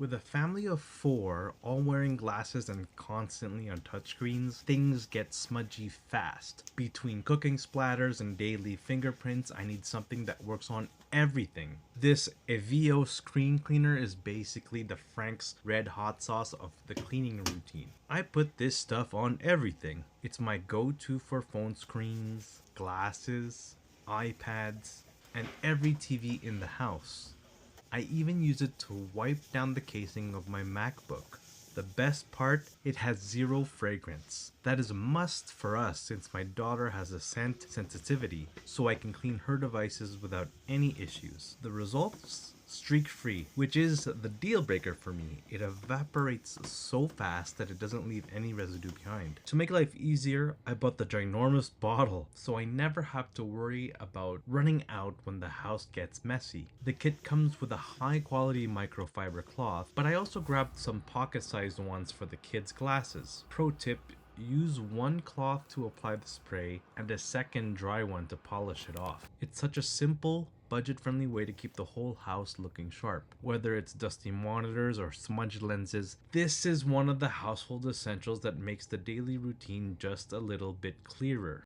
With a family of 4, all wearing glasses and constantly on touchscreens, things get smudgy fast. Between cooking splatters and daily fingerprints, I need something that works on everything. This EVEO screen cleaner is basically the Frank's red hot sauce of the cleaning routine. I put this stuff on everything. It's my go-to for phone screens, glasses, iPads, and every TV in the house. I even use it to wipe down the casing of my MacBook. The best part, it has zero fragrance. That is a must for us since my daughter has a scent sensitivity, so I can clean her devices without any issues. The results? Streak free, which is the deal breaker for me. It evaporates so fast that it doesn't leave any residue behind. To make life easier, I bought the ginormous bottle, so I never have to worry about running out when the house gets messy. The kit comes with a high quality microfiber cloth, but I also grabbed some pocket sized ones for the kids' glasses. Pro tip, use one cloth to apply the spray and a second dry one to polish it off. It's such a simple, budget-friendly way to keep the whole house looking sharp. Whether it's dusty monitors or smudged lenses, this is one of the household essentials that makes the daily routine just a little bit clearer.